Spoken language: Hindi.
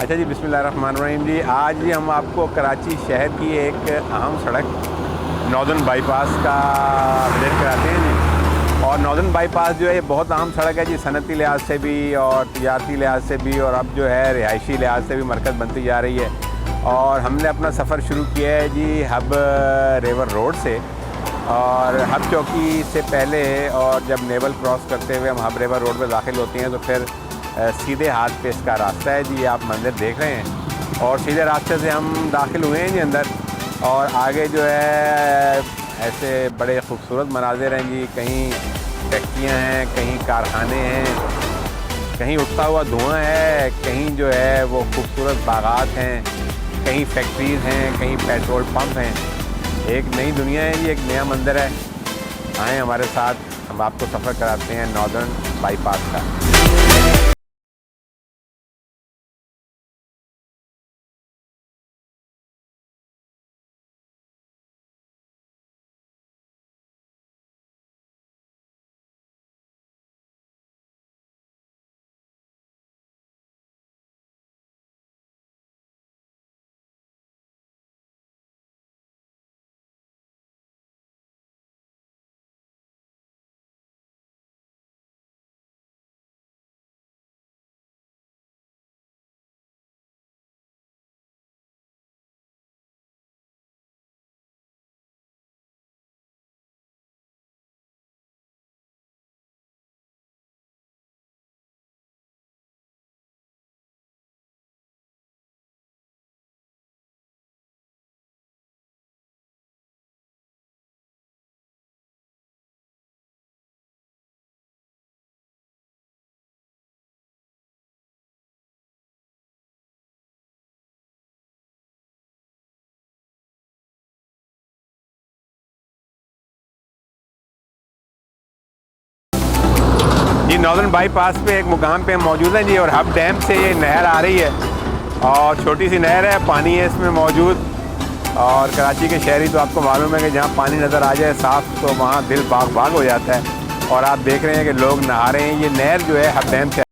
अच्छा जी, बिस्मिल्लाहिर्रहमानिर्रहीम जी। आज जी हम आपको कराची शहर की एक अहम सड़क नॉर्दर्न बाईपास का विज़िट कराते हैं जी। और नॉर्दर्न बाईपास जो है ये बहुत अहम सड़क है जी, सनती लिहाज से भी और तिजारती लिहाज से भी, और अब जो है रिहायशी लिहाज से भी मरकज़ बनती जा रही है। और हमने अपना सफ़र शुरू किया है जी हब रिवर रोड से, और हब चौकी से पहले और जब नेवल क्रॉस करते हुए हम हब रिवर रोड पर दाखिल होते हैं तो फिर सीधे हाथ पे इसका रास्ता है जी। आप मंदिर देख रहे हैं और सीधे रास्ते से हम दाखिल हुए हैं जी अंदर। और आगे जो है ऐसे बड़े ख़ूबसूरत मनाज़िर हैं जी, कहीं फैक्ट्रियाँ हैं, कहीं कारखाने हैं, कहीं उठता हुआ धुआं है, कहीं जो है वो खूबसूरत बागात हैं, कहीं फैक्ट्रीज़ हैं, कहीं पेट्रोल पंप हैं। एक नई दुनिया है जी, एक नया मंदिर है। आएँ हमारे साथ, हम आपको सफ़र कराते हैं नॉर्दर्न बाईपास का। जी नॉर्दर्न बाईपास पे एक मुकाम पे हम मौजूद हैं जी, और हब डैम से ये नहर आ रही है और छोटी सी नहर है, पानी है इसमें मौजूद। और कराची के शहरी तो आपको मालूम है कि जहाँ पानी नज़र आ जाए साफ़ तो वहाँ दिल बाग बाग हो जाता है। और आप देख रहे हैं कि लोग नहा रहे हैं। ये नहर जो है हब डैम से